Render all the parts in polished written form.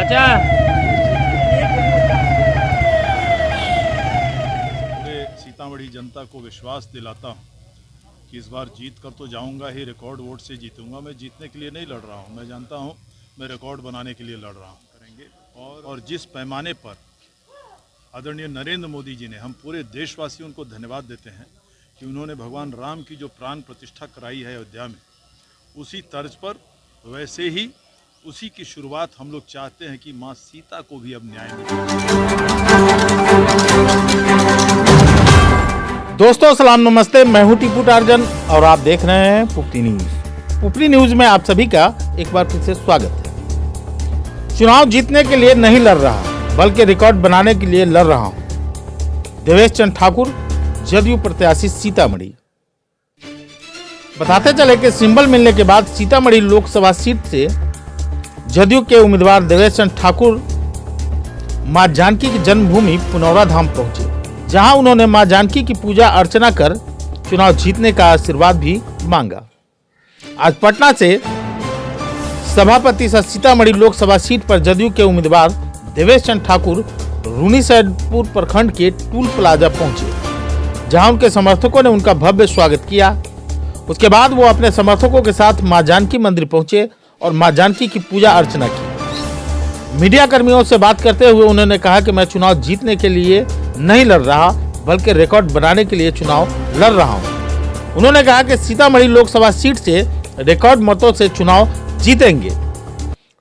चाचा। पूरे सीतामढ़ी जनता को विश्वास दिलाता हूँ कि इस बार जीत कर तो जाऊंगा ही, रिकॉर्ड वोट से जीतूंगा। मैं जीतने के लिए नहीं लड़ रहा हूँ, मैं जानता हूँ मैं रिकॉर्ड बनाने के लिए लड़ रहा हूँ। करेंगे और जिस पैमाने पर आदरणीय नरेंद्र मोदी जी ने, हम पूरे देशवासी उनको धन्यवाद देते हैं कि उन्होंने भगवान राम की जो प्राण प्रतिष्ठा कराई है अयोध्या में, उसी तर्ज पर वैसे ही उसी की शुरुआत हम लोग चाहते हैं कि माँ सीता को भी अब न्याय मिले। दोस्तों सलाम नमस्ते, मैं हूं टीपू टार्जन और आप देख रहे हैं पुपरी न्यूज। पुपरी न्यूज में आप सभी का एक बार फिर से स्वागत है। चुनाव जीतने के लिए नहीं लड़ रहा, बल्कि रिकॉर्ड बनाने के लिए लड़ रहा हूं। देवेश चंद ठाकुर, जदयू प्रत्याशी सीतामढ़ी। बताते चले कि सिंबल मिलने के बाद सीतामढ़ी लोकसभा सीट से जदयू के उम्मीदवार देवेश चंद ठाकुर मां जानकी की जन्मभूमि पुनौरा धाम पहुंचे, जहां उन्होंने मां जानकी की पूजा अर्चना कर चुनाव जीतने का आशीर्वाद भी मांगा। आज पटना से सभापति सह सीतामढ़ी लोकसभा सीट पर जदयू के उम्मीदवार देवेश चंद ठाकुर रूनीसैदपुर प्रखंड के टूल प्लाजा पहुंचे, जहां उनके समर्थकों ने उनका भव्य स्वागत किया। उसके बाद वो अपने समर्थकों के साथ मां जानकी मंदिर पहुंचे और मां जानकी की पूजा अर्चना की। मीडिया कर्मियों से बात करते हुए उन्होंने कहा कि मैं चुनाव जीतने के लिए नहीं लड़ रहा, बल्कि रिकॉर्ड बनाने के लिए चुनाव लड़ रहा हूं। उन्होंने कहा कि सीतामढ़ी लोकसभा सीट से रिकॉर्ड मतों से चुनाव जीतेंगे।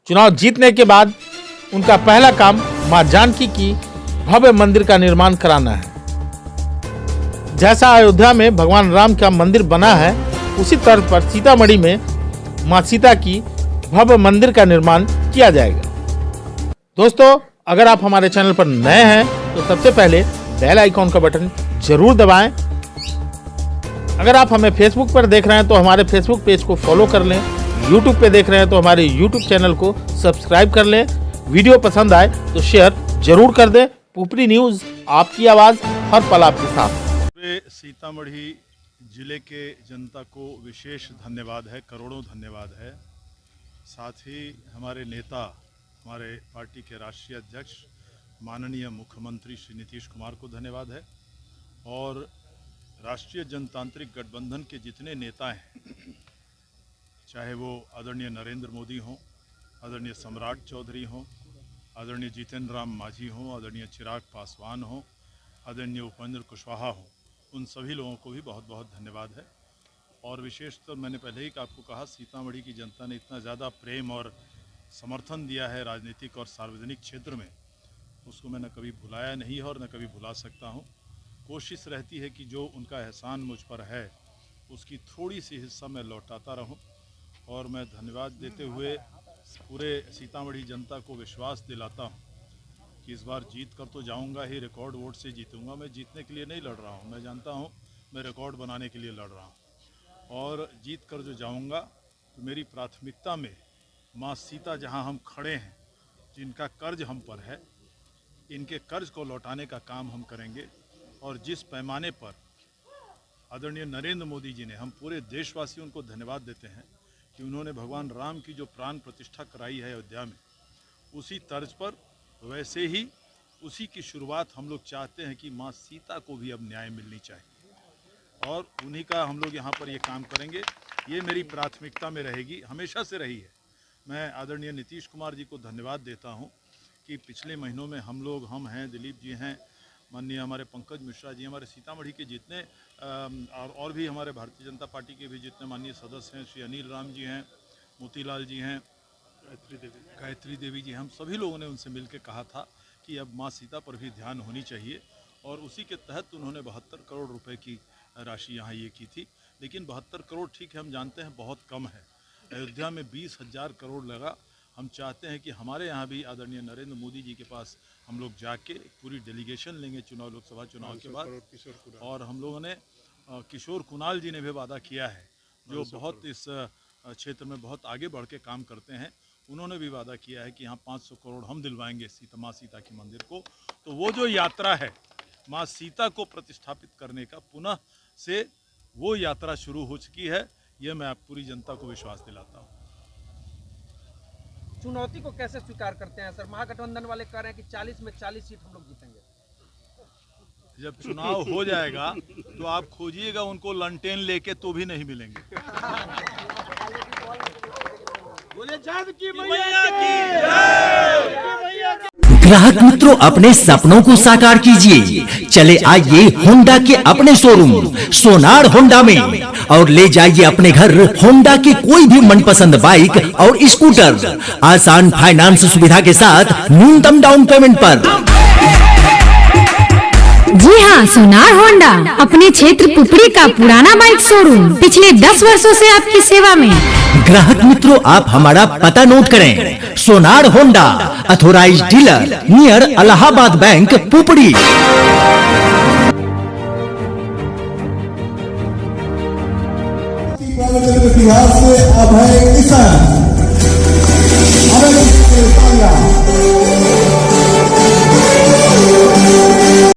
चुनाव जीतने के बाद उनका पहला काम मां जानकी की भव्य मंदिर का निर्माण कराना है। जैसा अयोध्या में भगवान राम का मंदिर बना है, उसी तर्ज पर सीतामढ़ी में मां सीता की भव्य मंदिर का निर्माण किया जाएगा। दोस्तों, अगर आप हमारे चैनल पर नए हैं तो सबसे पहले बेल आइकॉन का बटन जरूर दबाएं। अगर आप हमें फेसबुक पर देख रहे हैं तो हमारे फेसबुक पेज को फॉलो कर लें। यूट्यूब पे देख रहे हैं तो हमारे यूट्यूब चैनल को सब्सक्राइब कर लें। वीडियो पसंद आए तो शेयर जरूर कर दें। पुपरी न्यूज, आपकी आवाज़ हर पल आपके साथ। पूरे सीतामढ़ी जिले के जनता को विशेष धन्यवाद है, करोड़ों धन्यवाद है। साथ ही हमारे नेता, हमारे पार्टी के राष्ट्रीय अध्यक्ष माननीय मुख्यमंत्री श्री नीतीश कुमार को धन्यवाद है, और राष्ट्रीय जनतांत्रिक गठबंधन के जितने नेता हैं, चाहे वो आदरणीय नरेंद्र मोदी हों, आदरणीय सम्राट चौधरी हों, आदरणीय जितेंद्र राम मांझी हों, आदरणीय चिराग पासवान हों, आदरणीय उपेंद्र कुशवाहा हों, उन सभी लोगों को भी बहुत बहुत धन्यवाद है। और विशेषतर मैंने पहले ही आपको कहा, सीतामढ़ी की जनता ने इतना ज़्यादा प्रेम और समर्थन दिया है राजनीतिक और सार्वजनिक क्षेत्र में, उसको मैं न कभी भुलाया नहीं है और न कभी भुला सकता हूँ। कोशिश रहती है कि जो उनका एहसान मुझ पर है उसकी थोड़ी सी हिस्सा मैं लौटाता रहूँ। और मैं धन्यवाद देते हुए पूरे सीतामढ़ी जनता को विश्वास दिलाता हूँ कि इस बार जीत कर तो जाऊंगा ही, रिकॉर्ड वोट से जीतूंगा। मैं जीतने के लिए नहीं लड़ रहा हूँ, मैं जानता हूँ मैं रिकॉर्ड बनाने के लिए लड़ रहा हूँ। और जीत कर जो जाऊंगा तो मेरी प्राथमिकता में माँ सीता, जहाँ हम खड़े हैं, जिनका कर्ज हम पर है, इनके कर्ज को लौटाने का काम हम करेंगे। और जिस पैमाने पर आदरणीय नरेंद्र मोदी जी ने, हम पूरे देशवासी उनको धन्यवाद देते हैं कि उन्होंने भगवान राम की जो प्राण प्रतिष्ठा कराई है अयोध्या में, उसी तर्ज पर वैसे ही उसी की शुरुआत हम लोग चाहते हैं कि माँ सीता को भी अब न्याय मिलनी चाहिए, और उन्हीं का हम लोग यहाँ पर ये काम करेंगे। ये मेरी प्राथमिकता में रहेगी, हमेशा से रही है। मैं आदरणीय नीतीश कुमार जी को धन्यवाद देता हूँ कि पिछले महीनों में हम हैं, दिलीप जी हैं, माननीय हमारे पंकज मिश्रा जी, हमारे सीतामढ़ी के जितने और भी हमारे भारतीय जनता पार्टी के भी जितने माननीय सदस्य हैं, श्री अनिल राम जी हैं, मोतीलाल जी हैं, गायत्री देवी जी, हम सभी लोगों ने उनसे मिलकर कहा था कि अब माँ सीता पर भी ध्यान होनी चाहिए। और उसी के तहत उन्होंने 72 करोड़ रुपए की राशि यहाँ ये की थी। लेकिन 72 करोड़ ठीक है, हम जानते हैं बहुत कम है। अयोध्या में 20,000 करोड़ लगा। हम चाहते हैं कि हमारे यहाँ भी आदरणीय नरेंद्र मोदी जी के पास हम लोग जाके पूरी डेलीगेशन लेंगे लोकसभा चुनाव के बाद। और हम लोगों ने किशोर कुणाल जी ने भी वादा किया है, जो बहुत इस क्षेत्र में बहुत आगे बढ़ के काम करते हैं। उन्होंने भी वादा किया है कि यहाँ 500 करोड़ हम दिलवाएंगे माँ सीता के मंदिर को। तो वो जो यात्रा है माँ सीता को प्रतिष्ठापित करने का, पुनः से वो यात्रा शुरू हो चुकी है। ये मैं आप पूरी जनता को विश्वास दिलाता हूँ। चुनौती को कैसे स्वीकार करते हैं सर? महागठबंधन वाले कह रहे हैं कि 40 में 40 सीट हम लोग जीतेंगे। जब चुनाव हो जाएगा तो आप खोजिएगा उनको लंटेन लेके तो भी नहीं मिलेंगे। ग्राहक मित्रों, अपने सपनों को साकार कीजिए। चले आइए होंडा के अपने शोरूम सोनार होंडा में और ले जाइए अपने घर होंडा की कोई भी मनपसंद बाइक और स्कूटर आसान फाइनेंस सुविधा के साथ न्यूनतम डाउन पेमेंट पर। जी हाँ, सोनार होंडा अपने क्षेत्र पुपड़ी का पुराना बाइक शोरूम पिछले 10 वर्षों से आपकी सेवा में। ग्राहक मित्रों, आप हमारा पता नोट करें। Sonar Honda authorised dealer near Allahabad bank Pupri. Bihar से अभय किसान